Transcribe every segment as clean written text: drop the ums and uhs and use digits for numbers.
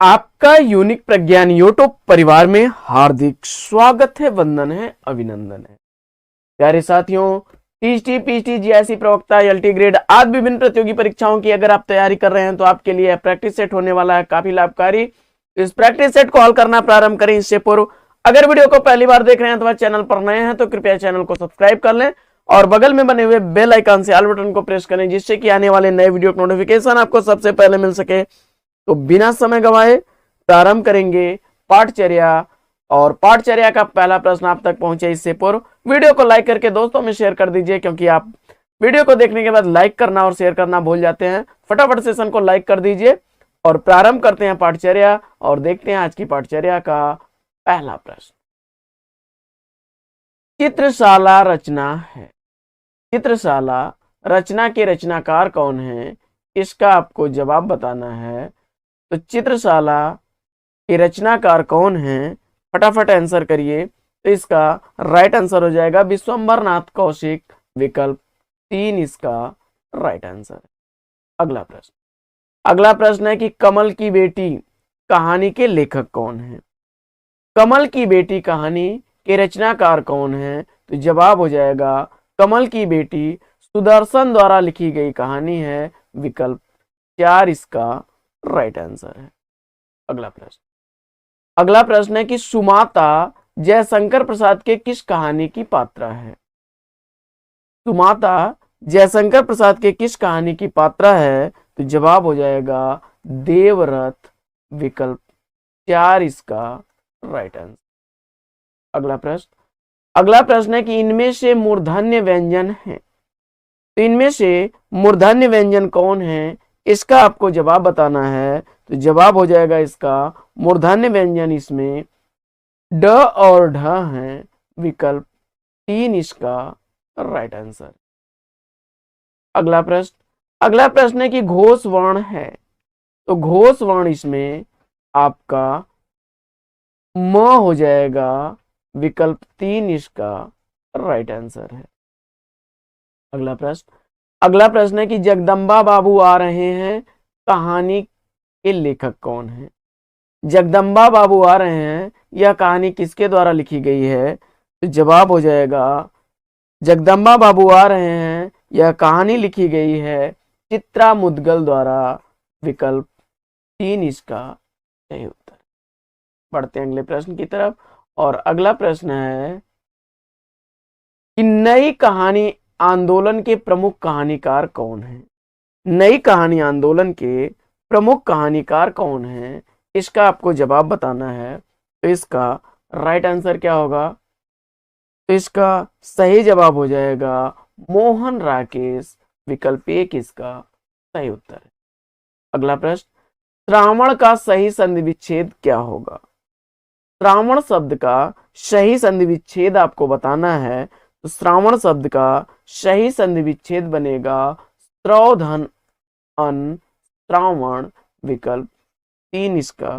आपका यूनिक प्रज्ञान यूट्यूब परिवार में हार्दिक स्वागत है, वंदन है, अभिनंदन है। प्यारे साथियों, टीजीटी, पीजीटी, जीआईसी प्रवक्ता, एलटी ग्रेड आदि विभिन्न प्रतियोगी परीक्षाओं की अगर आप तैयारी कर रहे हैं तो आपके लिए प्रैक्टिस सेट होने वाला है काफी लाभकारी। इस प्रैक्टिस सेट को हल करना प्रारंभ करें इससे पूर्व अगर वीडियो को पहली बार देख रहे हैं अथवा चैनल पर नए हैं तो कृपया चैनल को सब्सक्राइब कर लें और बगल में बने हुए बेल आइकन से ऑल बटन को प्रेस करें, जिससे कि आने वाले नए वीडियो का नोटिफिकेशन आपको सबसे पहले मिल सके। तो बिना समय गंवाए प्रारंभ करेंगे पाठचर्या। और पाठचर्या का पहला प्रश्न आप तक पहुंचे इससे पूर्व वीडियो को लाइक करके दोस्तों में शेयर कर दीजिए, क्योंकि आप वीडियो को देखने के बाद लाइक करना और शेयर करना भूल जाते हैं। फटाफट सेशन को लाइक कर दीजिए और प्रारंभ करते हैं पाठचर्या और देखते हैं आज की पाठचर्या का पहला प्रश्न। चित्रशाला रचना है। चित्रशाला रचना के रचनाकार कौन है, इसका आपको जवाब बताना है। तो चित्रशाला के रचनाकार कौन है, फटाफट आंसर करिए। तो इसका राइट आंसर हो जाएगा विश्वंभर नाथ कौशिक, विकल्प 3 इसका राइट आंसर है। अगला प्रश्न है कि कमल की बेटी कहानी के लेखक कौन है। कमल की बेटी कहानी के रचनाकार कौन है, तो जवाब हो जाएगा कमल की बेटी सुदर्शन द्वारा लिखी गई कहानी है, विकल्प 4 इसका राइट आंसर है। अगला प्रश्न है कि सुमाता जयशंकर प्रसाद के किस कहानी की पात्रा है। सुमाता जयशंकर प्रसाद के किस कहानी की पात्रा है, तो जवाब हो जाएगा देवरथ, विकल्प 4 इसका राइट आंसर। अगला प्रश्न है कि इनमें से मूर्धन्य व्यंजन है। तो इनमें से मूर्धन्य व्यंजन कौन है, इसका आपको जवाब बताना है। तो जवाब हो जाएगा इसका मूर्धन्य व्यंजन इसमें ड और ढ है, विकल्प 3 इसका राइट आंसर। अगला प्रश्न है कि घोष वर्ण है। तो घोष वर्ण इसमें आपका म हो जाएगा, विकल्प 3 इसका राइट आंसर है। अगला प्रश्न है कि जगदम्बा बाबू आ रहे हैं कहानी के लेखक कौन है। जगदम्बा बाबू आ रहे हैं यह कहानी किसके द्वारा लिखी गई है, तो जवाब हो जाएगा जगदम्बा बाबू आ रहे हैं यह कहानी लिखी गई है चित्रा मुदगल द्वारा, विकल्प 3 इसका सही उत्तर। बढ़ते हैं अगले प्रश्न की तरफ और अगला प्रश्न है कि नई कहानी आंदोलन के प्रमुख कहानीकार कौन है। नई कहानी आंदोलन के प्रमुख कहानीकार कौन है, इसका आपको जवाब बताना है। तो इसका राइट आंसर क्या होगा, तो इसका सही जवाब हो जाएगा मोहन राकेश, विकल्प 1 इसका सही उत्तर है। अगला प्रश्न, श्रावण का सही संधि विच्छेद क्या होगा। श्रावण शब्द का सही संधि विच्छेद आपको बताना है। तो श्रावण शब्द का सही संधि विच्छेद बनेगा श्रौधन अन श्रावण, विकल्प 3 इसका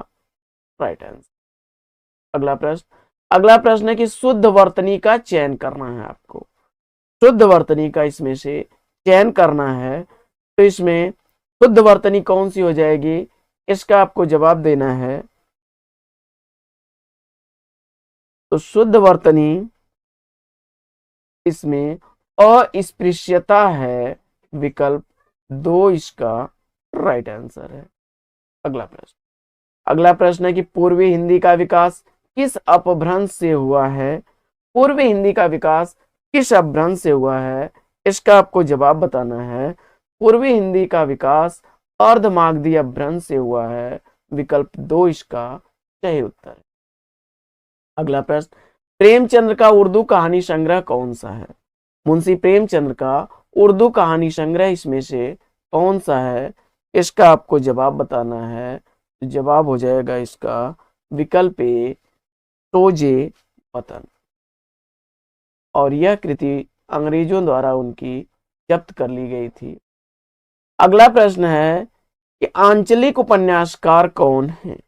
राइट आंसर। अगला प्रश्न है कि शुद्ध वर्तनी का चयन करना है आपको। शुद्ध वर्तनी का इसमें से चयन करना है। तो इसमें शुद्ध वर्तनी कौन सी हो जाएगी, इसका आपको जवाब देना है। तो शुद्ध वर्तनी इसमें अस्पृश्यता है, विकल्प 2 इसका राइट आंसर है। अगला प्रश्न है कि पूर्वी हिंदी का विकास किस अपभ्रंश से हुआ है। पूर्वी हिंदी का विकास किस अपभ्रंश से हुआ है, इसका आपको जवाब बताना है। पूर्वी हिंदी का विकास अर्धमागधी अपभ्रंश से हुआ है, विकल्प 2 इसका सही उत्तर है। अगला प्रश्न, प्रेमचंद्र का उर्दू कहानी संग्रह कौन सा है। मुंशी प्रेमचंद्र का उर्दू कहानी संग्रह इसमें से कौन सा है, इसका आपको जवाब बताना है। जवाब हो जाएगा इसका विकल्प ए सोजे वतन, और यह कृति अंग्रेजों द्वारा उनकी जब्त कर ली गई थी। अगला प्रश्न है कि आंचलिक उपन्यासकार कौन है।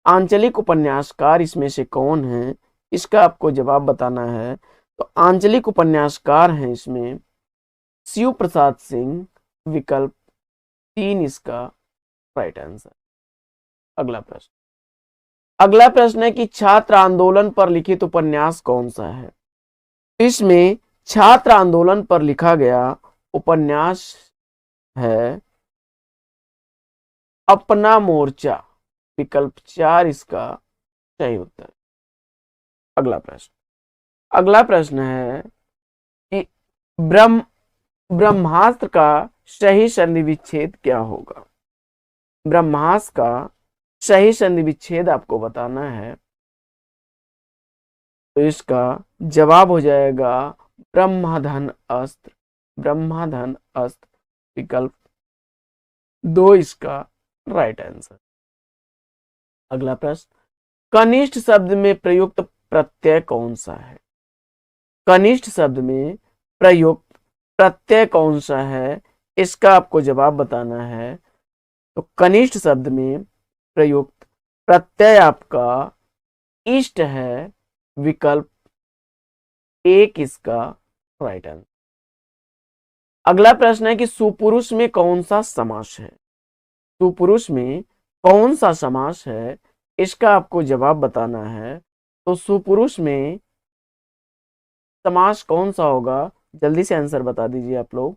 आंचलिक उपन्यासकार इसमें से कौन है, इसका आपको जवाब बताना है। तो आंचलिक उपन्यासकार हैं इसमें शिव प्रसाद सिंह, विकल्प 3 इसका राइट आंसर। अगला प्रश्न। अगला प्रश्न है कि छात्र आंदोलन पर लिखित उपन्यास कौन सा है। इसमें छात्र आंदोलन पर लिखा गया उपन्यास है अपना मोर्चा। विकल्प 4 इसका सही उत्तर। अगला प्रश्न। अगला प्रश्न है कि ब्रह्मास्त्र का सही संधि विच्छेद क्या होगा। ब्रह्मास्त्र का सही संधि विच्छेद आपको बताना है, तो इसका जवाब हो जाएगा ब्रह्मधन अस्त्र। ब्रह्मधन अस्त्र विकल्प 2 इसका राइट आंसर। अगला प्रश्न। कनिष्ठ शब्द में प्रयुक्त प्रत्यय कौन सा है। कनिष्ठ शब्द में प्रयुक्त प्रत्यय कौन सा है, इसका आपको जवाब बताना है। तो कनिष्ठ शब्द में प्रयुक्त प्रत्यय आपका इष्ट है। विकल्प 1 इसका राइट आंसर। अगला प्रश्न है कि सुपुरुष में कौन सा समास है। सुपुरुष में कौन सा समास है, इसका आपको जवाब बताना है। तो सुपुरुष में समास कौन सा होगा, जल्दी से आंसर बता दीजिए आप लोग।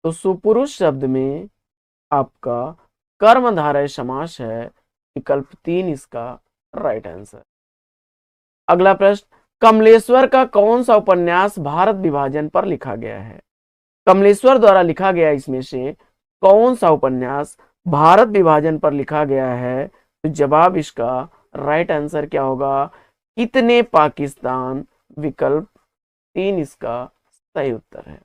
तो सुपुरुष शब्द में आपका कर्मधारय समास है। विकल्प 3 इसका राइट आंसर। अगला प्रश्न। कमलेश्वर का कौन सा उपन्यास भारत विभाजन पर लिखा गया है। कमलेश्वर द्वारा लिखा गया इसमें से कौन सा उपन्यास भारत विभाजन पर लिखा गया है, तो जवाब इसका राइट आंसर क्या होगा, कितने पाकिस्तान। विकल्प 3 इसका सही उत्तर है।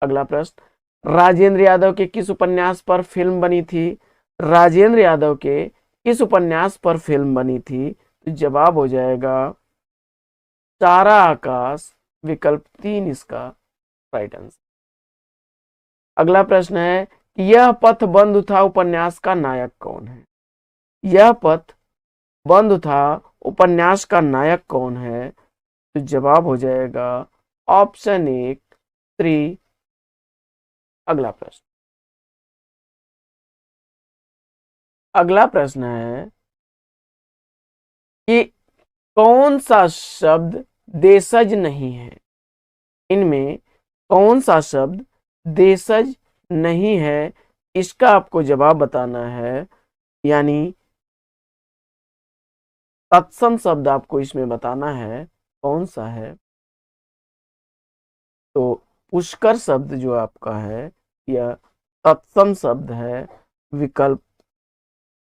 अगला प्रश्न। राजेंद्र यादव के किस उपन्यास पर फिल्म बनी थी। राजेंद्र यादव के किस उपन्यास पर फिल्म बनी थी, तो जवाब हो जाएगा सारा आकाश। विकल्प 3 इसका राइट आंसर। अगला प्रश्न है कि यह पथ बंद था उपन्यास का नायक कौन है। यह पथ बंद था उपन्यास का नायक कौन है, तो जवाब हो जाएगा ऑप्शन 1 3। अगला प्रश्न। अगला प्रश्न है कि कौन सा शब्द देशज नहीं है। इनमें कौन सा शब्द देशज नहीं है, इसका आपको जवाब बताना है। यानी तत्सम शब्द आपको इसमें बताना है कौन सा है। तो पुष्कर शब्द जो आपका है यह तत्सम शब्द है। विकल्प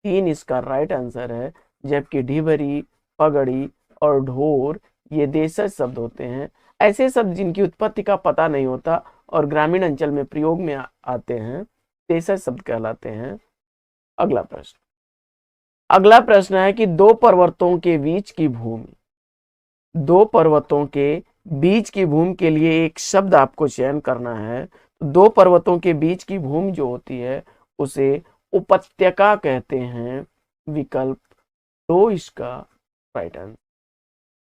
3 इसका राइट आंसर है। जबकि ढिबरी, पगड़ी और ढोर ये देशज शब्द होते हैं। ऐसे शब्द जिनकी उत्पत्ति का पता नहीं होता और ग्रामीण अंचल में प्रयोग में आते हैं, देशज शब्द कहलाते हैं। अगला प्रश्न। अगला प्रश्न है कि दो पर्वतों के बीच की भूमि। दो पर्वतों के बीच की भूमि के लिए एक शब्द आपको चयन करना है। दो पर्वतों के बीच की भूमि जो होती है उसे उपत्यका कहते हैं। विकल्प 2 इसका राइट आंसर।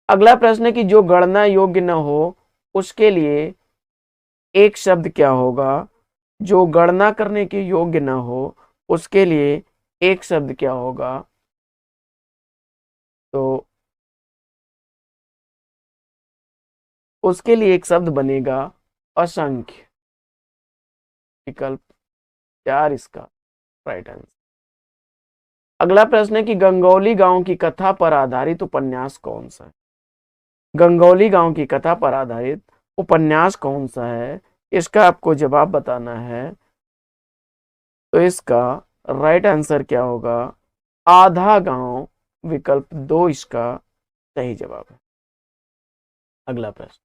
अगला प्रश्न है कि जो गणना योग्य न हो उसके लिए एक शब्द क्या होगा। जो गणना करने के योग्य न हो उसके लिए एक शब्द क्या होगा। तो उसके लिए एक शब्द बनेगा असंख्य। विकल्प 4 इसका राइट आंसर। अगला प्रश्न है कि गंगौली गांव की कथा पर आधारित उपन्यास कौन सा है। गंगौली गांव की कथा पर आधारित उपन्यास कौन सा है, इसका आपको जवाब बताना है। तो इसका राइट आंसर क्या होगा, आधा गांव। विकल्प 2 इसका सही जवाब है। अगला प्रश्न।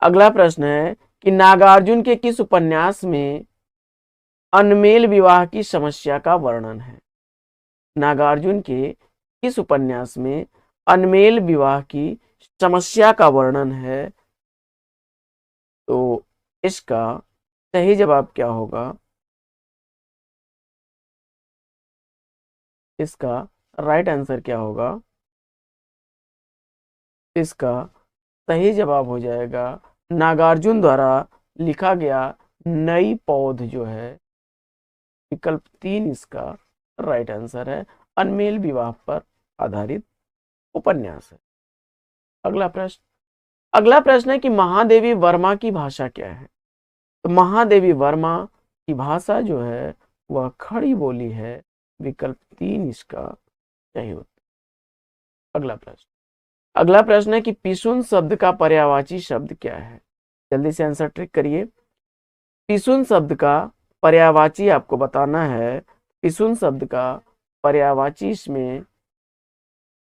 अगला प्रश्न है कि नागार्जुन के किस उपन्यास में अनमेल विवाह की समस्या का वर्णन है। नागार्जुन के किस उपन्यास में अनमेल विवाह की समस्या का वर्णन है। तो इसका सही जवाब क्या होगा, इसका राइट आंसर क्या होगा। इसका सही जवाब हो जाएगा नागार्जुन द्वारा लिखा गया नई पौध जो है, विकल्प 3 इसका राइट आंसर है। अनमेल विवाह पर आधारित उपन्यास है। अगला प्रश्न है कि महादेवी वर्मा की भाषा क्या है। तो महादेवी वर्मा की भाषा जो है वह खड़ी बोली है। विकल्प 3 इसका सही उत्तर। अगला प्रश्न है कि पिसुन शब्द का पर्यायवाची शब्द क्या है। जल्दी से आंसर ट्रिक करिए। पिसुन शब्द का पर्यायवाची आपको बताना है। पिसुन शब्द का पर्यायवाची इसमें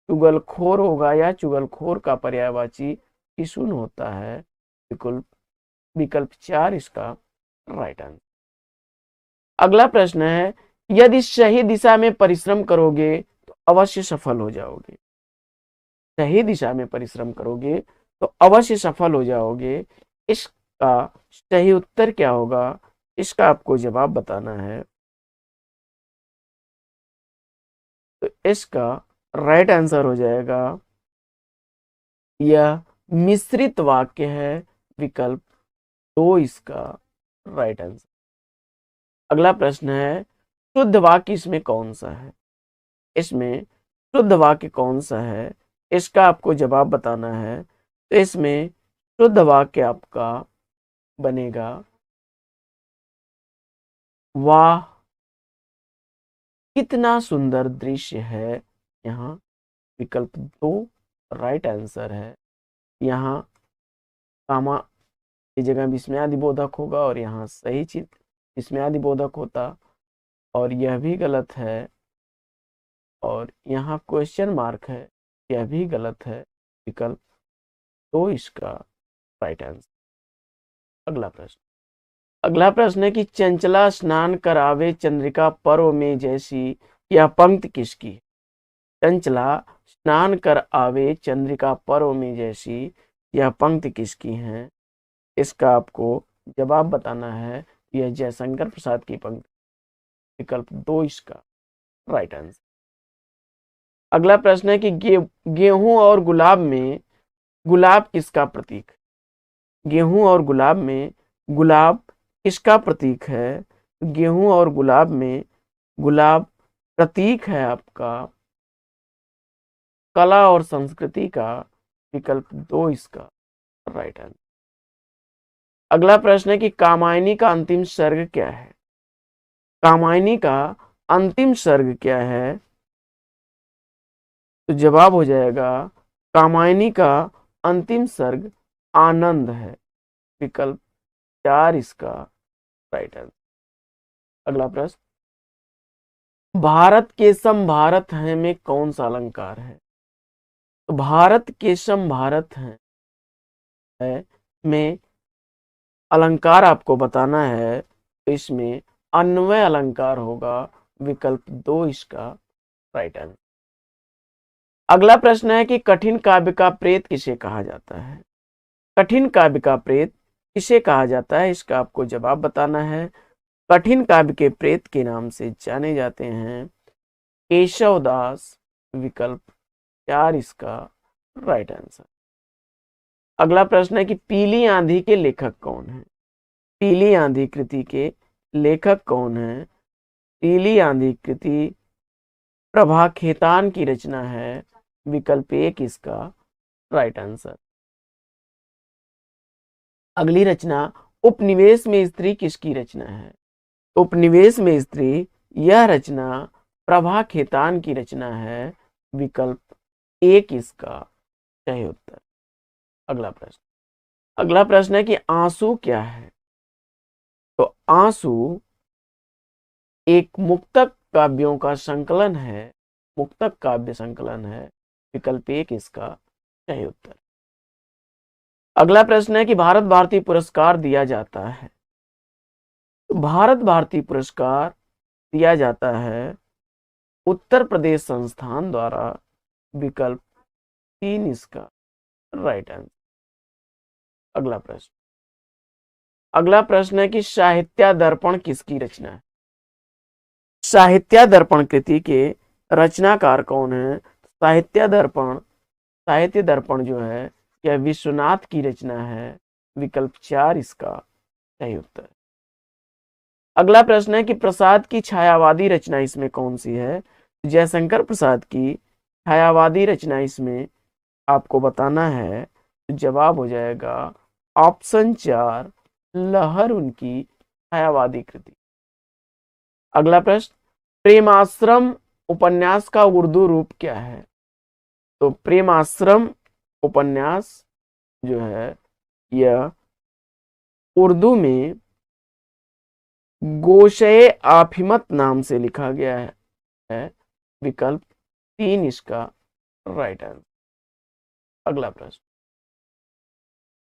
चुगलखोर होगा या चुगलखोर का पर्यायवाची पिसुन होता है। विकल्प 4 इसका राइट आंसर। अगला प्रश्न है, यदि सही दिशा में परिश्रम करोगे तो अवश्य सफल हो जाओगे। सही दिशा में परिश्रम करोगे तो अवश्य सफल हो जाओगे। इसका सही उत्तर क्या होगा, इसका आपको जवाब बताना है। तो इसका राइट आंसर हो जाएगा, यह मिश्रित वाक्य है। विकल्प 2 इसका राइट आंसर। अगला प्रश्न है, शुद्ध वाक्य इसमें कौन सा है। इसमें शुद्ध वाक्य कौन सा है, इसका आपको जवाब बताना है। तो इसमें शुद्ध वाक्य आपका बनेगा, वाह कितना सुंदर दृश्य है यहाँ। विकल्प 2 राइट आंसर है। यहाँ कामा की जगह विस्मयादि बोधक होगा और यहाँ सही चीज विस्मयादि बोधक होता, और यह भी गलत है। और यहाँ क्वेश्चन मार्क है, यह भी गलत है। विकल्प 2 इसका राइट आंसर। अगला प्रश्न है कि चंचला स्नान करावे चंद्रिका पर्व में जैसी, यह पंक्ति किसकी। चंचला स्नान कर आवे चंद्रिका पर्व में जैसी, यह पंक्ति किसकी है। इसका आपको जवाब बताना है। यह जयशंकर प्रसाद की पंक्ति। विकल्प 2 इसका राइट आंसर। अगला प्रश्न है कि गेहूं और गुलाब में गुलाब किसका प्रतीक। गेहूं और गुलाब में गुलाब किसका प्रतीक है। गेहूं और गुलाब में गुलाब प्रतीक है आपका कला और संस्कृति का। विकल्प 2 इसका राइट आंसर। अगला प्रश्न है कि कामायनी का अंतिम सर्ग क्या है। कामायनी का अंतिम सर्ग क्या है। तो जवाब हो जाएगा, कामायनी का अंतिम सर्ग आनंद है। विकल्प 4 इसका राइट आंसर। अगला प्रश्न, भारत केशम भारत है में कौन सा अलंकार है। तो भारत केशम भारत है में अलंकार आपको बताना है। तो इसमें अन्वय अलंकार होगा। विकल्प 2 इसका राइट आंसर। अगला प्रश्न है कि कठिन काव्य का प्रेत किसे कहा जाता है। कठिन काव्य का प्रेत किसे कहा जाता है, इसका आपको जवाब बताना है। कठिन काव्य के प्रेत के नाम से जाने जाते हैं केशव दास। विकल्प 4 इसका राइट आंसर। अगला प्रश्न है कि पीली आंधी के लेखक कौन है। पीली आंधी कृति के लेखक कौन है। पीली आंधी कृति प्रभा खेतान की रचना है। विकल्प 1 इसका राइट आंसर। अगली रचना, उपनिवेश में स्त्री किसकी रचना है। उपनिवेश में स्त्री, यह रचना प्रभा खेतान की रचना है। विकल्प 1 इसका सही उत्तर। अगला प्रश्न है कि आंसू क्या है। तो आंसू एक मुक्तक काव्यों का संकलन है। मुक्तक काव्य संकलन है। विकल्प 1 इसका सही उत्तर। अगला प्रश्न है कि भारत भारती पुरस्कार दिया जाता है। तो भारत भारती पुरस्कार दिया जाता है उत्तर प्रदेश संस्थान द्वारा। विकल्प 3 इसका राइट आंसर। अगला प्रश्न है कि साहित्य दर्पण किसकी रचना है। साहित्य दर्पण कृति के रचनाकार कौन है। साहित्य दर्पण जो है यह विश्वनाथ की रचना है। विकल्प 4 इसका सही उत्तर। अगला प्रश्न है कि प्रसाद की छायावादी रचना इसमें कौन सी है। जयशंकर प्रसाद की छायावादी रचना इसमें आपको बताना है, तो जवाब हो जाएगा ऑप्शन 4, लहर उनकी छायावादी कृति। अगला प्रश्न, प्रेमाश्रम उपन्यास का उर्दू रूप क्या है। तो प्रेमाश्रम उपन्यास जो है यह उर्दू में गोशे आफिमत नाम से लिखा गया है। विकल्प 3 इसका राइट आंसर। अगला प्रश्न,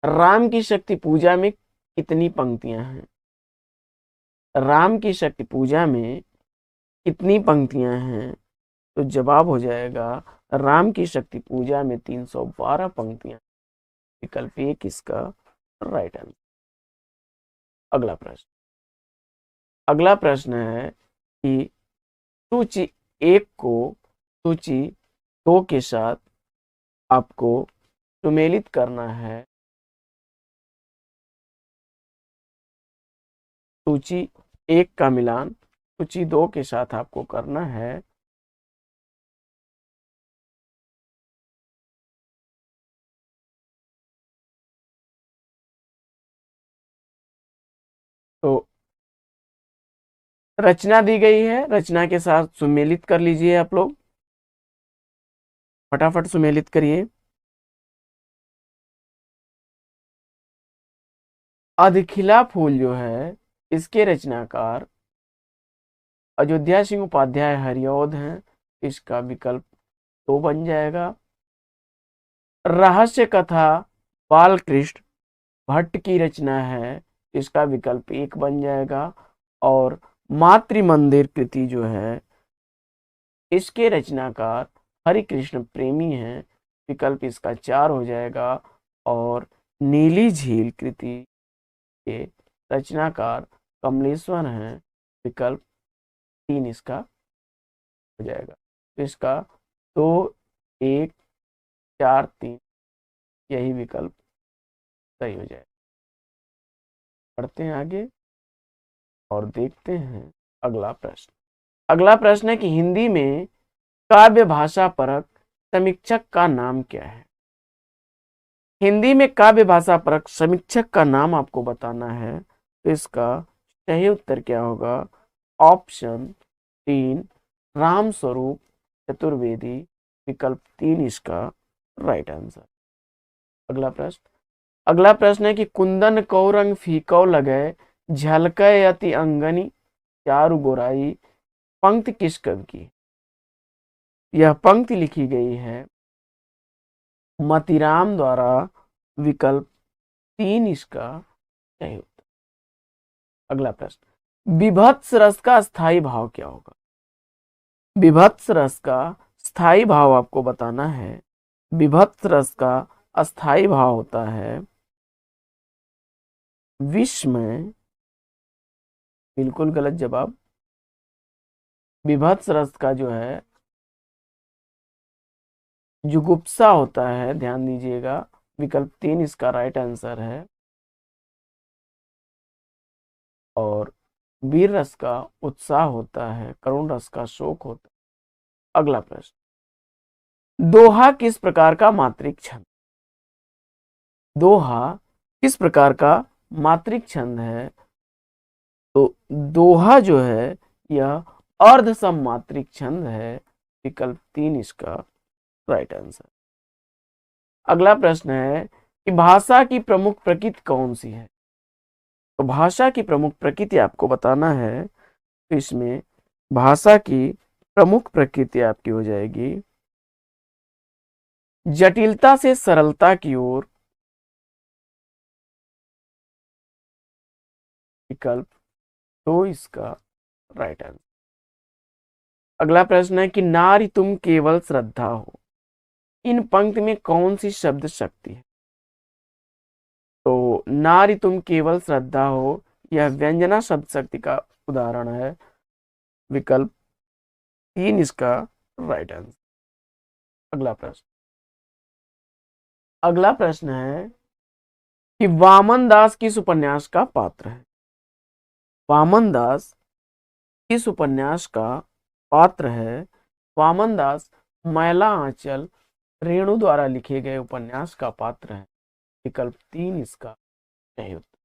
राम की शक्ति पूजा में कितनी पंक्तियां हैं। राम की शक्ति पूजा में कितनी पंक्तियां हैं। तो जवाब हो जाएगा राम की शक्ति पूजा में 312 पंक्तियां। विकल्प 1 इसका राइट आंसर। अगला प्रश्न, अगला प्रश्न है कि सूची 1 को सूची 2 के साथ आपको सुमेलित करना है। सूची 1 का मिलान सूची 2 के साथ आपको करना है। तो रचना दी गई है, रचना के साथ सुमेलित कर लीजिए। आप लोग फटाफट सुमेलित करिए। अधखिला फूल जो है इसके रचनाकार अयोध्या सिंह उपाध्याय हरिऔध हैं। इसका विकल्प 2 बन जाएगा। रहस्य कथा बालकृष्ण भट्ट की रचना है। इसका विकल्प 1 बन जाएगा। और मातृ मंदिर कृति जो है इसके रचनाकार हरिकृष्ण प्रेमी हैं। विकल्प इसका 4 हो जाएगा। और नीली झील कृति के रचनाकार कमलेश्वर हैं। विकल्प 3 इसका हो जाएगा। तो इसका 2, 1, 4, 3 यही विकल्प सही हो जाएगा। पढ़ते हैं आगे और देखते हैं अगला प्रश्न। अगला प्रश्न है कि हिंदी में काव्य भाषा परक समीक्षक का नाम क्या है। हिंदी में काव्य भाषा परक समीक्षक का नाम आपको बताना है। तो इसका सही उत्तर क्या होगा। ऑप्शन 3, राम स्वरूप चतुर्वेदी। विकल्प 3 इसका राइट आंसर। अगला प्रश्न, अगला प्रश्न है कि कुंदन को रंग फीको लगे झलके अति अंगनी चारु गोराई पंक्ति किस कवि की। यह पंक्ति लिखी गई है मतीराम द्वारा। विकल्प 3 इसका सही उत्तर। अगला प्रश्न, विभत्स रस का स्थायी भाव क्या होगा। विभत्स रस का स्थायी भाव आपको बताना है। विभत्स रस का अस्थाई भाव होता है विस्मय। बिल्कुल गलत जवाब। विभत्स रस का जो है जुगुप्सा होता है, ध्यान दीजिएगा। विकल्प 3 इसका राइट आंसर है। और वीर रस का उत्साह होता है, करुण रस का शोक होता है। अगला प्रश्न, दोहा किस प्रकार का मात्रिक छंद। दोहा किस प्रकार का मात्रिक छंद है। तो दोहा जो है यह अर्ध सममात्रिक छंद है। विकल्प 3 इसका राइट आंसर। अगला प्रश्न है कि भाषा की प्रमुख प्रकृति कौन सी है। तो भाषा की प्रमुख प्रकृति आपको बताना है। तो इसमें भाषा की प्रमुख प्रकृति आपकी हो जाएगी जटिलता से सरलता की ओर। विकल्प 2 इसका राइट आंसर। अगला प्रश्न है कि नारी तुम केवल श्रद्धा हो। इन पंक्ति में कौन सी शब्द शक्ति है। तो नारी तुम केवल श्रद्धा हो यह व्यंजना शब्द शक्ति का उदाहरण है। विकल्प 3 इसका राइट आंसर। अगला प्रश्न, अगला प्रश्न है कि वामन दास किस उपन्यास का पात्र है। वामन दास किस उपन्यास का पात्र है? वामन दास मैला आंचल रेणु द्वारा लिखे गए उपन्यास का पात्र है। विकल्प 3 इसका सही उत्तर।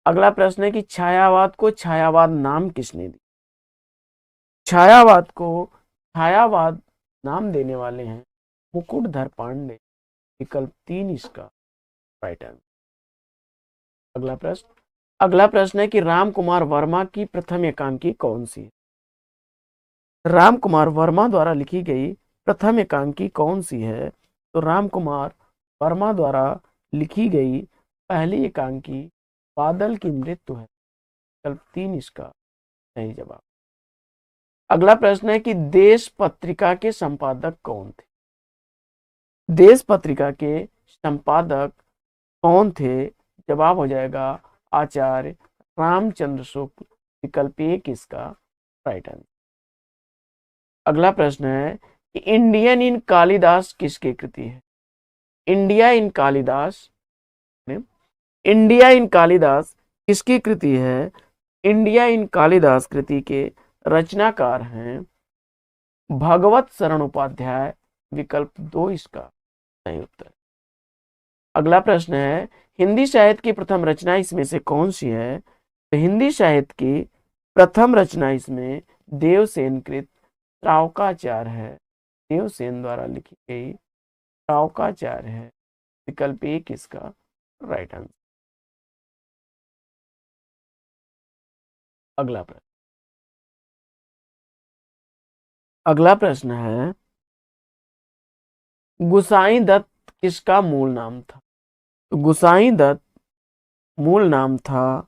अगला प्रश्न है कि छायावाद को छायावाद नाम किसने दिया? छायावाद को छायावाद नाम देने वाले हैं मुकुटधर पांडे। विकल्प 3 इसका राइट आंसर। अगला प्रश्न है कि राम कुमार वर्मा की प्रथम एकांकी कौन सी है? राम कुमार वर्मा द्वारा लिखी गई प्रथम एकांकी कौन सी है? तो राम कुमार वर्मा द्वारा लिखी गई पहली एकांकी बादल की मृत्यु है। विकल्प 3 इसका सही जवाब। अगला प्रश्न है कि देश पत्रिका के संपादक कौन थे? देश पत्रिका के संपादक कौन थे? जवाब हो जाएगा आचार्य रामचंद्र शुक्ल। विकल्प 1 इसका राइट आंसर। अगला प्रश्न है कि इंडियन इन कालिदास किसकी कृति है? India in Kalidas India in Kalidas किसकी कृति है? इंडिया इन कालिदास कृति के रचनाकार हैं भगवत शरण उपाध्याय। विकल्प 2 इसका सही उत्तर। अगला प्रश्न है हिंदी साहित्य की प्रथम रचना इसमें से कौन सी है? तो हिंदी साहित्य की प्रथम रचना इसमें देवसेन कृत श्रावकाचार है। देवसेन द्वारा लिखी गई श्रावकाचार है। विकल्प 1 इसका राइट आंसर। अगला प्रश्न है गुसाई दत्त किसका मूल नाम था? तो गुसाई दत्त मूल नाम था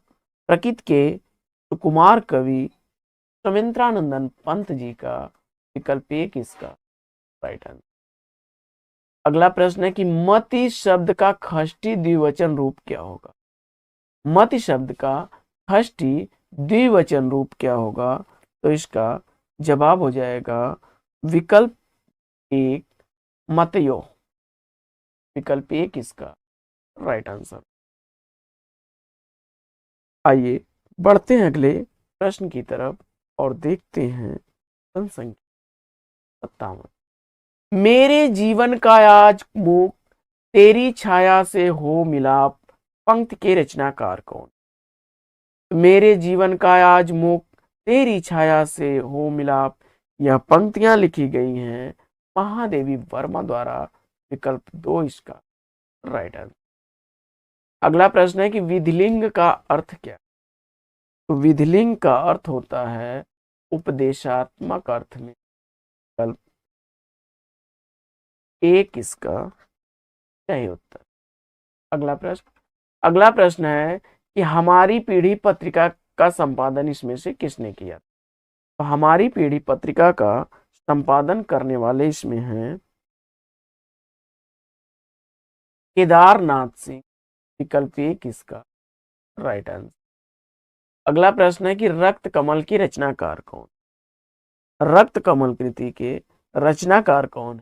प्रकृत के सुकुमार कवि सुमित्रानंदन पंत जी का। विकल्प 1 इसका राइट आंसर। अगला प्रश्न है कि मति शब्द का खष्टी द्विवचन रूप क्या होगा? मति शब्द का खष्टी द्विवचन रूप क्या होगा? तो इसका जवाब हो जाएगा विकल्प 1 मतयो। विकल्प 1 इसका राइट आंसर। आइए बढ़ते हैं अगले प्रश्न की तरफ और देखते हैं प्रश्न संख्या 57। मेरे जीवन का आज मुख तेरी छाया से हो मिलाप पंक्ति के रचनाकार कौन? मेरे जीवन का आज मुख तेरी छाया से हो मिलाप यह पंक्तियां लिखी गई हैं महादेवी वर्मा द्वारा। विकल्प 2 इसका राइट आंसर। अगला प्रश्न है कि विधिलिंग का अर्थ क्या? तो विधिलिंग का अर्थ होता है उपदेशात्मक अर्थ में। विकल्प 1 इसका सही उत्तर। अगला प्रश्न है कि हमारी पीढ़ी पत्रिका का संपादन इसमें से किसने किया? तो हमारी पीढ़ी पत्रिका का संपादन करने वाले इसमें हैं केदारनाथ सिंह। विकल्प 1 इसका राइट आंसर। अगला प्रश्न है कि रक्त कमल की रचनाकार कौन? रक्त कमल कृति के रचनाकार कौन है?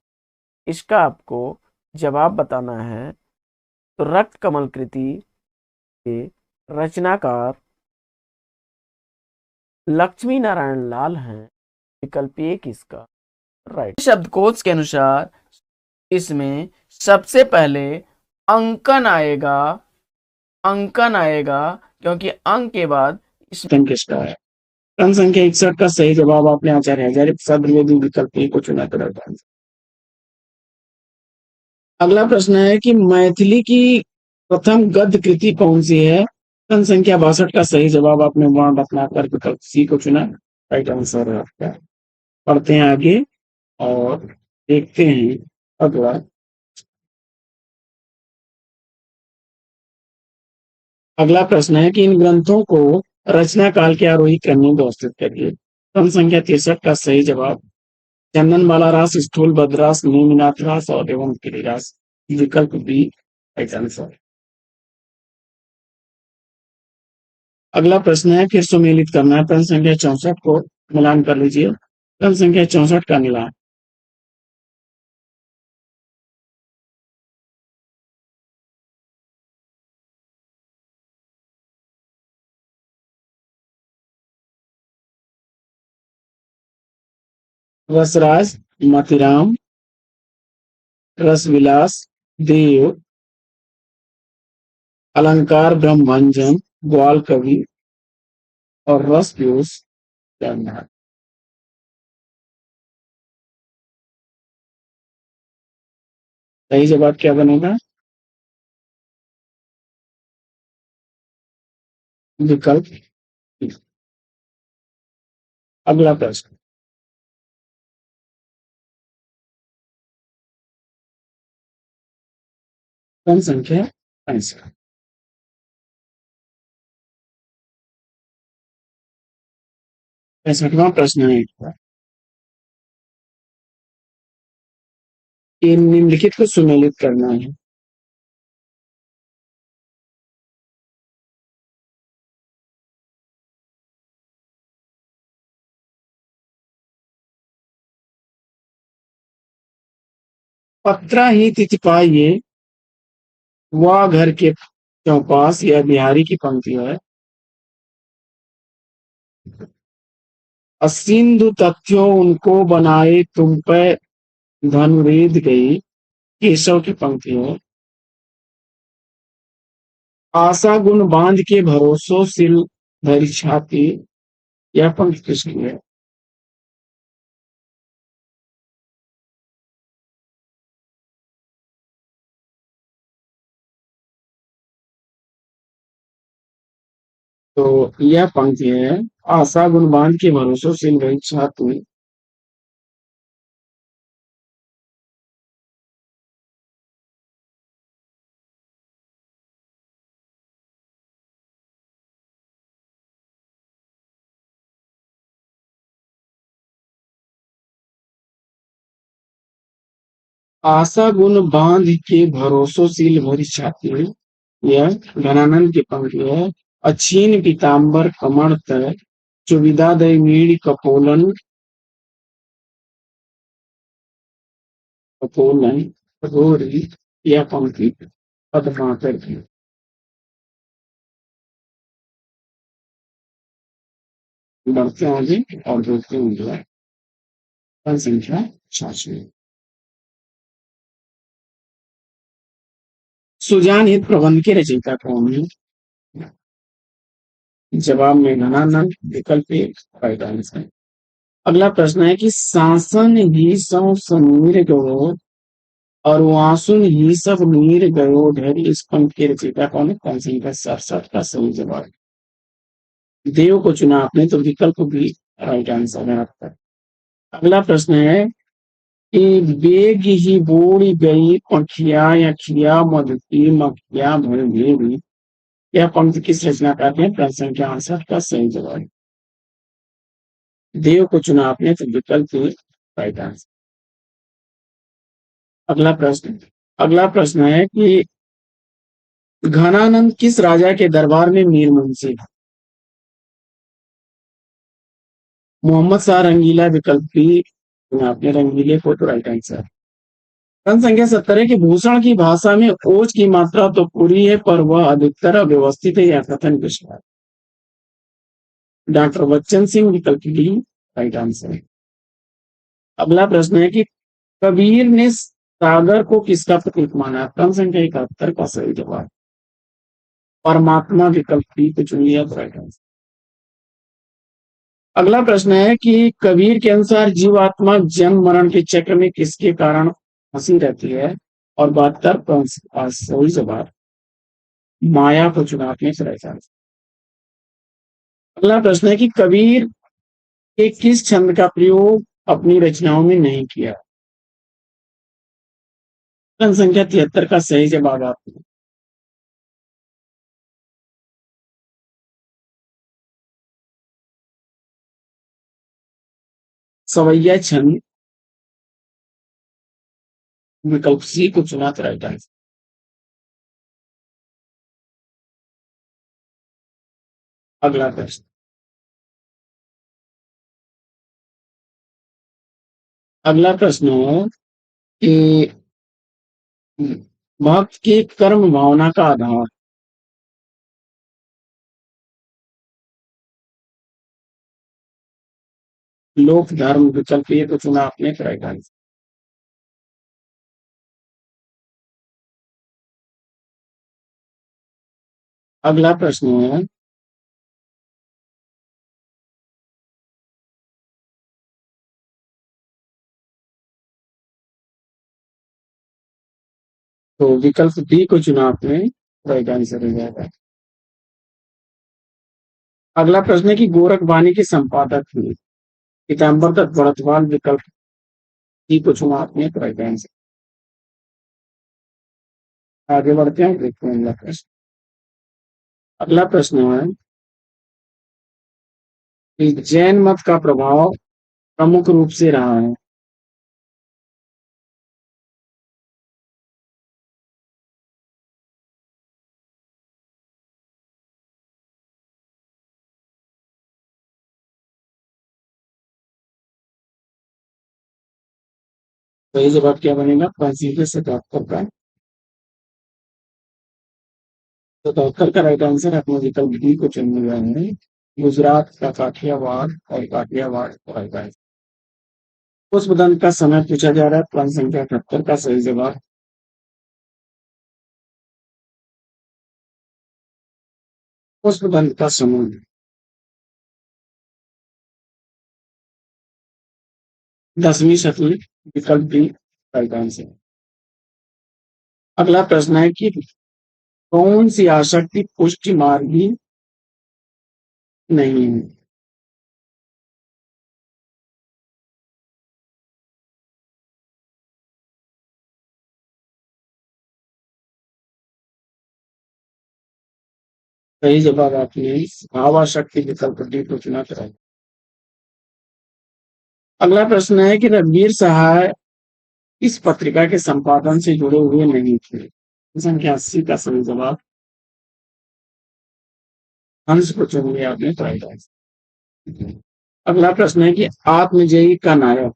इसका आपको जवाब बताना है। तो रक्त कमल कृति के रचनाकार लक्ष्मी नारायण लाल हैं। विकल्प 1 इसका राइट। शब्दकोश के अनुसार इसमें सबसे पहले अंकन आएगा क्योंकि अंक के बाद इसमें किसका है? क्रम संख्या 61 का सही जवाब आपने आचार्य हजारी प्रसाद द्विवेदी विकल्प ए को चुना कर आंसर। अगला प्रश्न है कि मैथिली की प्रथम गद्य कृति कौन सी है? क्रम संख्या 62 का सही जवाब आपने वर्ण रत्नाकर विकल्प सी को चुना। राइट आंसर है आपका। पढ़ते हैं आगे और देखते हैं अगला। अगला प्रश्न है कि इन ग्रंथों को रचना काल के आरोही क्रम में व्यवस्थित करिए। क्रम संख्या 63 का सही जवाब चंदन बाला रास स्थूल भद्रास नेमिनाथ रास और एवं गिरिरास। विकल्प बी राइट आंसर। अगला प्रश्न है फिर सुमेलित करना है। प्रश्न संख्या 64 को मिलान कर लीजिए। प्रश्न संख्या 64 का मिलान रसराज मतिराम, रसविलास देव, अलंकार ब्रह्मभंजन ग्वाल कवि और रस पीयूष जगन्नाथ। सही जवाब क्या बनेगा? विकल्प बी। अगला प्रश्न, प्रश्न संख्या 65। 65वां प्रश्न है। ये निम्नलिखित को सुमेलित करना है। पत्रा ही तिथि पाइये, वह घर के चौपास, यह बिहारी की पंक्ति है। असिंधु तथ्यों उनको बनाए तुम पे धनुरेद गई, केशव की पंक्ति है। आशा गुण बांध के भरोसों सिल धरि छाती, यह पंक्ति किसकी है? तो यह पंक्ति है, आशा गुण बांध के भरोसों सिल धरि छाती। आशा गुण बांध के भरोसों सिल भरी छाती, यह घनानंद की पंक्ति है। अछीन पीताम्बर कमर तय, सुविधा दय मीड़ कपोलन, कपोलन रोरी, यह पंक्ति पद्माकर की। बढ़ते हैं आगे और देखते हैं जो है प्रश्न संख्या 66। सुजान हित प्रबंध के रचयिता कौन है? जवाब में घनानंद, विकल्प एक राइट आंसर। अगला प्रश्न है कि शासन ही सौ समीर गयो और वासुन ही सब मीर गयो ढेरी, इस पंक्ति के रचयिता कौन है? कौन सी का 67 का सही जवाब। देव को चुना आपने तो विकल्प भी राइट आंसर है आपका। अगला प्रश्न है कि बेग ही बोड़ी गई पंखिया अखिया मधुकी मखिया भर भेड़ी, यह पंक्ति किस रचनाकार ने? प्रश्न संख्या 68 का सही जवाब। देव को चुना आपने तो विकल्प राइट आंसर। अगला प्रश्न, अगला प्रश्न है कि घनानंद किस राजा के दरबार में मीर मुंशी था? मोहम्मद शाह रंगीला, विकल्प बी आपने रंगीले को तो राइट आंसर। प्रश्न संख्या 70 है कि भूषण की भाषा में ओज की मात्रा तो पूरी है पर वह अधिकतर अव्यवस्थित है, यह कथन किसका? डॉक्टर बच्चन सिंह, विकल्प डी राइट आंसर। अगला प्रश्न है कि कबीर ने सागर को किसका प्रतीक माना? प्रश्न संख्या 71 का सही जवाब परमात्मा, विकल्प डी को चुन लिया तो राइट आंसर। अगला प्रश्न है कि कबीर के अनुसार जीवात्मा जन्म मरण के चक्र में किसके कारण फंसी रहती है? और 72 का सही जवाब माया को चुना आपने तो राइट आंसर। अगला प्रश्न है कि कबीर के किस छंद का प्रयोग अपनी रचनाओं में नहीं किया? प्रश्न संख्या 73 का सही जवाब आपने सवैया छंद, विकल्प सी को चुना तो राइट आंसर। अगला प्रश्न, अगला प्रश्न है कि भक्त की कर्म भावना का आधार? लोक धर्म विकल्प ए को चुना आपने, राइट आंसर। अगला प्रश्न है, तो विकल्प डी को चुना आपने, राइट आंसर हो जाएगा। अगला प्रश्न है कि गोरख वाणी के संपादक थे, पीताम्बर दत्त भरद्वाज, विकल्प डी को चुना आपने, राइट आंसर। आगे बढ़ते हैं, देखते हैं अगला प्रश्न। अगला प्रश्न है कि जैन मत का प्रभाव प्रमुख रूप से रहा है। सही जवाब क्या बनेगा? 577 का, 77 का राइट आंसर अपने विकल्प डी को चुन लिया है, गुजरात का काठियावाड़ और काठियावाड़ राइट आंसर। पुष्पदंत का समय पूछा जा रहा है, प्रश्न संख्या 78 का सही जवाब, पुष्पदंत का समूह। 10वीं शताब्दी, विकल्प डी राइट आंसर। अगला प्रश्न है कि कौन सी आशक्ति पुष्टि मार्गी नहीं है? सही जवाब आपने भावाशक्ति विकल्प डी को चुना था। अगला प्रश्न है कि रघुवीर सहाय इस पत्रिका के संपादन से जुड़े हुए नहीं थे, संख्या 80 का सही जवाब, हंस को चुन लिया आपने, तो राइट आंसर। अगला प्रश्न है कि आत्मजयी का नायक,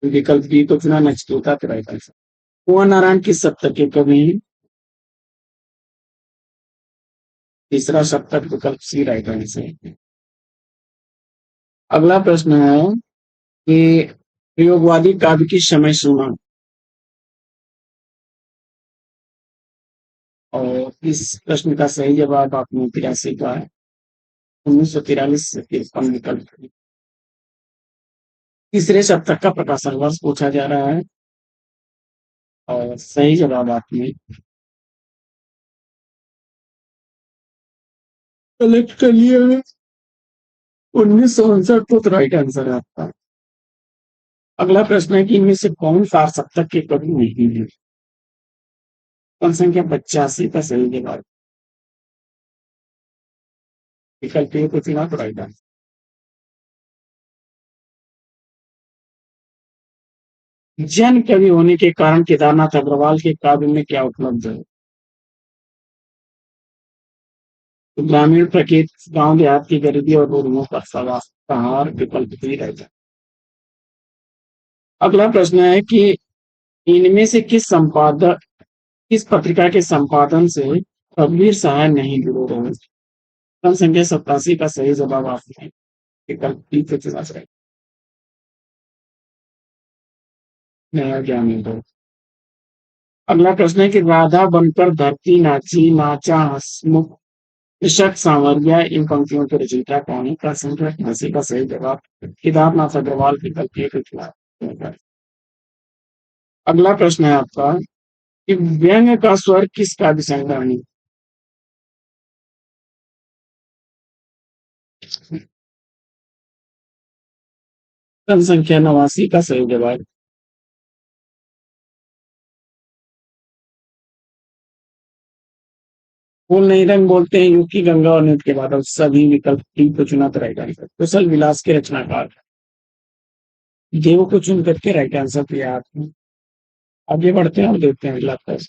विकल्प बी को चुना, नचिकेता, तो राइट आंसर। कुंवर नारायण किस सप्तक के कवि हैं? तीसरा सप्तक, विकल्प सी राइट आंसर। अगला प्रश्न है कि प्रयोगवादी काव्य की समय सीमा, और इस प्रश्न का सही जवाब आपने 83 का है, 1943 से 53 विकल्प। तीसरे सप्तक का प्रकाशन वर्ष पूछा जा रहा है, और सही जवाब आपने कलेक्ट कर लिया है, 1959 को, तो राइट आंसर है आपका। अगला प्रश्न है कि इनमें से कौन चार सप्तक के कवि नहीं है? कौन संख्या 85 का सही जवाब, विकल्प ए को चुना, तो राइट आंसर। जैन कवि होने के कारण केदारनाथ अग्रवाल के काव्य में क्या उपलब्ध है? तो ग्रामीण प्रकृति, गांव देहात की गरीबी और लोगों का सहार, विकल्प डी रहेगा। अगला प्रश्न है कि इनमें से किस पत्रिका के संपादन से रघुवीर सहाय नहीं जुड़े रहे? क्रम संख्या 87 का सही जवाब आपने विकल्प डी को चुना है, नया ज्ञान है। अगला प्रश्न है कि राधा बनकर धरती नाची, नाचा हसमुख, कृषक सांवरिया, इन पंक्तियों के रचयिता कौन है? का संख्या 88 का सही जवाब, केदारनाथ अग्रवाल, विकल्प ए को चुना। अगला प्रश्न है आपका कि व्यंग का स्वर किस काव्य संग्रह में? क्रम संख्या 89 का सही जवाब, फूल नहीं रंग बोलते हैं, युग की गंगा और नृत्य के बादल, सभी विकल्प डी को चुना, तो राइट आंसर। कुशल विलास के रचनाकार देव को चुन करके राइट आंसर दिया आपने। आगे बढ़ते हैं और देखते हैं अगला प्रश्न।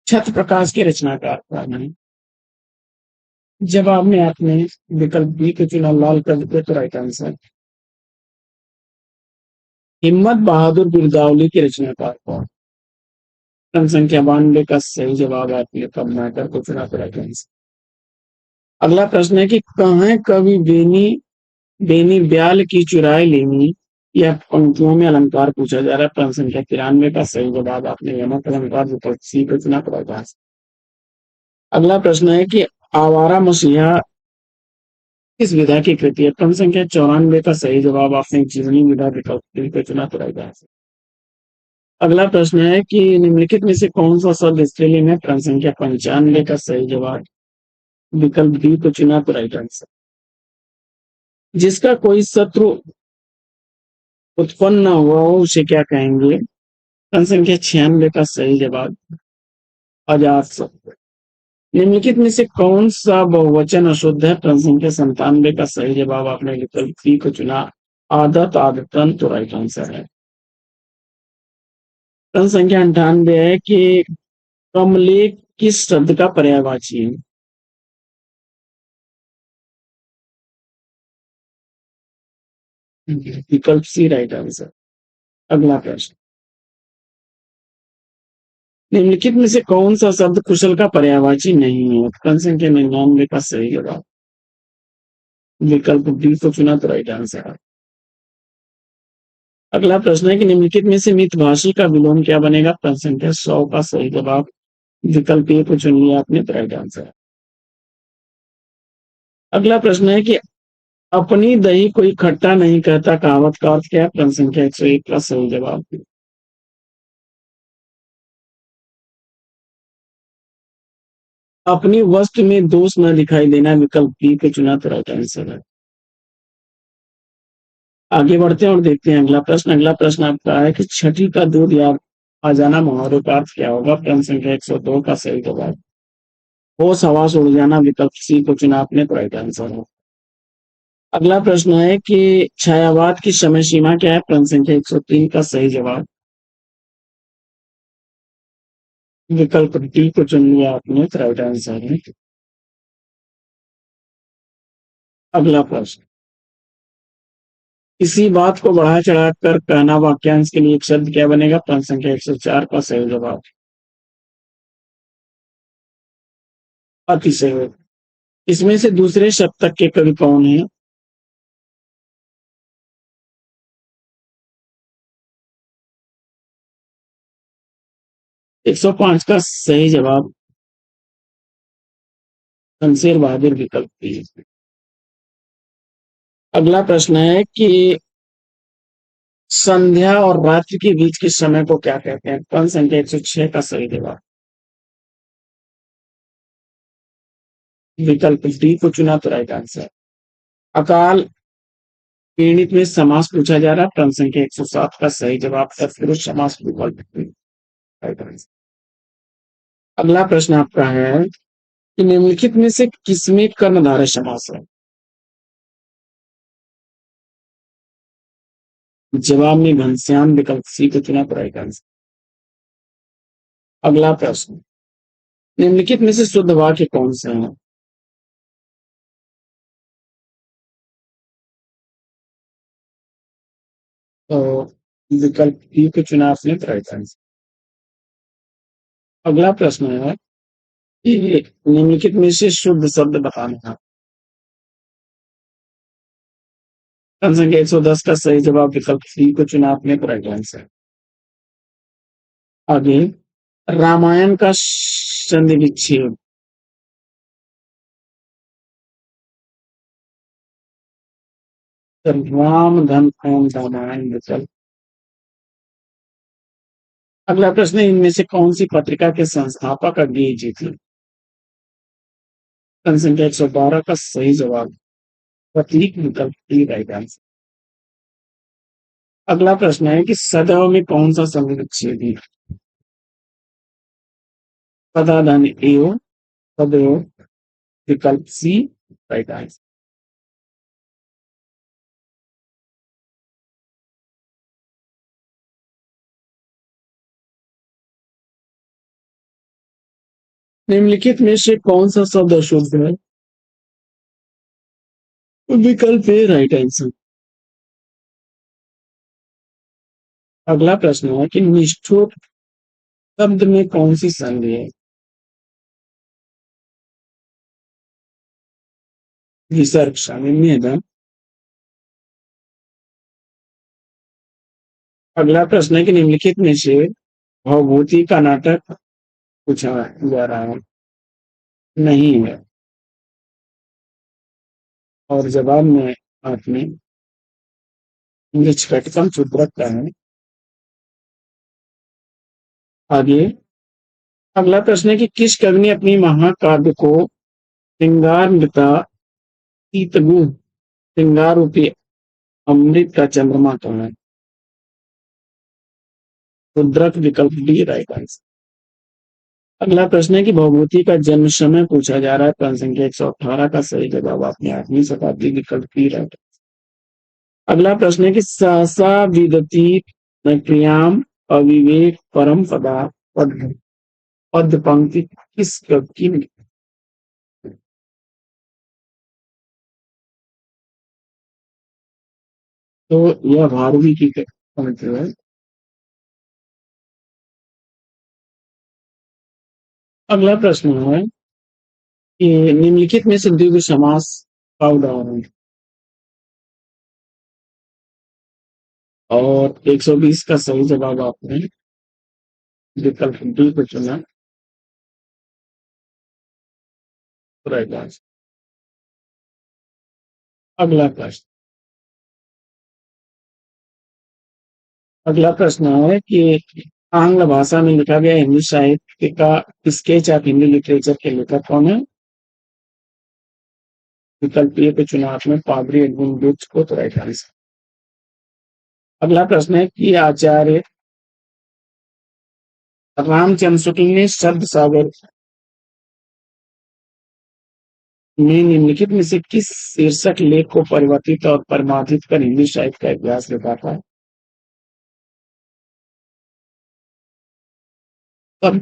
छत्र प्रकाश के रचनाकार कौन है? जवाब में आपने विकल्प बी को चुना, लाल कलर पे, तो राइट आंसर। हिम्मत बहादुर बिरदावली के रचनाकार कौन? प्रश्न संख्या 92 का सही जवाब आपने कर्नाटक को चुना पड़ेगा। अगला प्रश्न है कि कहाँ कवि बेनी बेनी ब्याल की चुराई लेनी, यह पंक्तियों में अलंकार पूछा जा रहा है। प्रश्न संख्या 93 का सही जवाब आपने यमक अलंकार विकल्प सी को चुना पड़ेगा। अगला प्रश्न है कि आवारा मसीहा किस विधा की कृति है। प्रश्न संख्या 94 का सही जवाब आपने जीवनी विधा विकल्प डी को चुना पड़ेगा। अगला प्रश्न है कि निम्नलिखित में से कौन सा शब्द स्त्रीलिंग है। प्रश्न संख्या 95 का सही जवाब विकल्प डी को चुना तो राइट आंसर। जिसका कोई शत्रु उत्पन्न न हुआ हो उसे क्या कहेंगे। प्रश्न संख्या 96 का सही जवाब अजात शत्रु। निम्नलिखित में से कौन सा बहुवचन अशुद्ध है। प्रश्न संख्या 97 का सही जवाब आपने विकल्प सी को चुना आदत आदतन तो राइट आंसर है। प्रश्न संख्या 98 है कि कमले किस शब्द का पर्यायवाची है। विकल्प सी राइट आंसर। अगला प्रश्न, निम्नलिखित में से कौन सा शब्द कुशल का पर्यायवाची नहीं है। प्रश्न संख्या 99 का सही जवाब विकल्प डी को चुना तो राइट आंसर है। अगला प्रश्न है कि निम्नलिखित में से मितभाषी का विलोम क्या बनेगा। प्रश्न संख्या 100 का सही जवाब विकल्प ए को चुन लिया आपने तो राइट आंसर है। अगला प्रश्न है कि अपनी दही कोई खट्टा नहीं कहता कहावत का अर्थ क्या है। प्रश्न संख्या 101 का सही जवाब अपनी वस्तु में दोष न दिखाई देना विकल्प बी को चुना तो राइट आंसर है। आगे बढ़ते हैं और देखते हैं अगला प्रश्न। अगला प्रश्न आपका है कि छठी का दूध या आ जाना मुहावरे का अर्थ क्या होगा। प्रश्न संख्या 102 का सही जवाब होश हवास उड़ जाना विकल्प सी को चुना आपने तो राइट आंसर है। अगला प्रश्न है कि छायावाद की समय सीमा क्या है। प्रश्न संख्या 103 का सही जवाब विकल्प डी को चुन लिया आपने तो राइट आंसर है। अगला प्रश्न, किसी बात को बढ़ा चढ़ाकर कहना वाक्यांश के लिए एक शब्द क्या बनेगा। प्रश्न संख्या 104 का सही जवाब अतिशय। इसमें से दूसरे शतक के कवि कौन है। 105 का सही जवाब शमशेर बहादुर विकल्प बी। अगला प्रश्न है कि संध्या और रात्रि के बीच के समय को क्या कहते हैं। प्रश्न संख्या 106 का सही जवाब विकल्प डी को चुना तो राइट आंसर। अकाल पीड़ित में समास पूछा जा रहा है। प्रश्न संख्या 107 का सही जवाब तत्पुरुष समास विकल्प राइट आंसर। अगला प्रश्न आपका है कि निम्नलिखित में से किसमें कर्णधारय समास है। जवाब में घनश्याम विकल्प सी को चुना तो राइट आंसर। अगला प्रश्न, निम्नलिखित में से शुद्ध वाक्य कौन से हैं। तो विकल्प डी को चुना आपने तो राइट आंसर। अगला प्रश्न है कि निम्नलिखित में से शुद्ध शब्द बताना है। प्रश्न संख्या 110 का सही जवाब विकल्प सी को चुना आपने तो राइट आंसर। आगे, रामायण का संधि विच्छेद राम धन ओम रामायण विकल्प। अगला प्रश्न है इनमें से कौन सी पत्रिका के संस्थापक अग्रणी जी थे। प्रश्न संख्या 112 का सही जवाब प्रतीक विकल्प डी राइट आंसर। अगला प्रश्न है कि सदैव में कौन सा संधि विच्छेद है। सदा धन एव सदैव विकल्प सी राइट आंसर। निम्नलिखित में से कौन सा शब्द अशुद्ध है। विकल्प ए राइट आंसर। अगला प्रश्न है कि निष्ठुर शब्द में कौन सी संधि है? विसर्ग शामिल नहीं है ना। अगला प्रश्न है कि निम्नलिखित में से भवभूति का नाटक पूछा जा रहा है, नहीं है। और जवाब में आपने मृच्छकटिकम शुद्रक का है। आगे अगला प्रश्न है कि किस कवि ने अपनी महाकाव्य को श्रृंगार मृता तीतगु श्रृंगार रूपी अमृत का चंद्रमा कहा है? शुद्रक विकल्प डी राइट आंसर। अगला प्रश्न है कि भवभूति का जन्म समय पूछा जा रहा है। प्रश्न संख्या 118 का सही जवाब आपने 8वीं शताब्दी विकल्प डी राइट। अगला प्रश्न है कि सहसा विदती क्रियाम अविवेक परम पदा पद पद पंक्ति किस की? तो यह भारवी की पंक्ति है। अगला प्रश्न है कि निम्नलिखित में से द्विगु समास का उदाहरण है। और 120 का सही जवाब आपने विकल्प डी को चुना। Right answer. अगला प्रश्न अगला प्रश्न है कि आंग्ल भाषा में लिखा गया हिंदी साहित्य का स्केच ऑफ हिंदी लिटरेचर के लेखक कौन है? विकल्प ए पे चुना आपने पादरी एडविन बुच को। तो राइट आंसर। अगला प्रश्न है कि आचार्य रामचंद्र शुक्ल ने शब्द सागर में निम्नलिखित में से किस शीर्षक लेख को परिवर्तित और परिमार्जित कर हिंदी साहित्य का इतिहास लिखा था? तब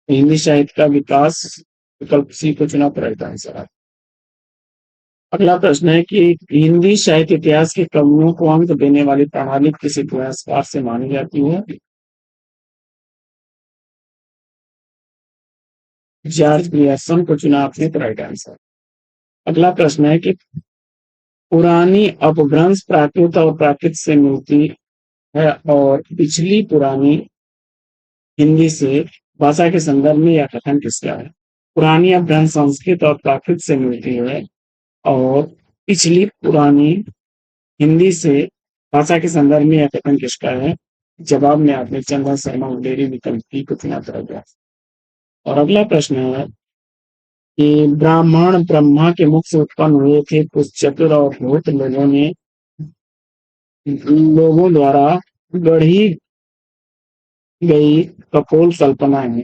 हिंदी साहित्य का विकास। विकल्प सी को चुना। तो राइट आंसर है। अगला प्रश्न है कि हिंदी साहित्य इतिहास के कवियों को अंक देने वाली प्रणाली किस इतिहासकार से मानी जाती है? जॉर्ज ग्रियर्सन को चुना आपने। तो राइट आंसर। अगला प्रश्न है कि पुरानी अपभ्रंश प्राकृत और प्राकृत से मिलती है और पिछली पुरानी हिंदी से भाषा के संदर्भ में यह कथन किसका है? पुरानी अपभ्रंश संस्कृत और प्राकृत से मिलती है और पिछली पुरानी हिंदी से भाषा के संदर्भ में यह कथन किसका है? जवाब में आपने चंद्र शर्मा उंडेरी विकल्प की को चुना था। और अगला प्रश्न है कि ब्राह्मण ब्रह्मा के मुख से उत्पन्न हुए थे, कुछ चतुर और धूर्त लोगों द्वारा गढ़ी गई कपोल कल्पना है।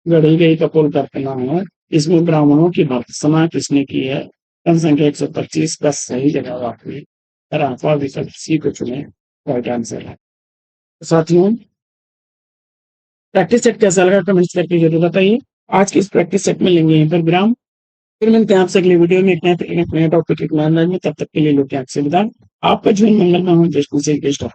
गढ़ी गई कपोल कल्पना है, इसमें ब्राह्मणों की भर्त्सना किसने की है? जनसंख्या 125 का सही जवाब आपने राफा विकल्प सी को चुने। राइट आंसर है। साथियों, प्रैक्टिस सेट कैसा लगा कमेंट्स करके जरूर बताइए। आज की इस प्रैक्टिस सेट में लेंगे यहीं पर विराम। फिर मिलते हैं आपसे अगले वीडियो में एक नए टॉपिक एक नए अंदाज में। तब तक के लिए लोग आपसे विदा। आपका जीवन मंगलमय हो। Just of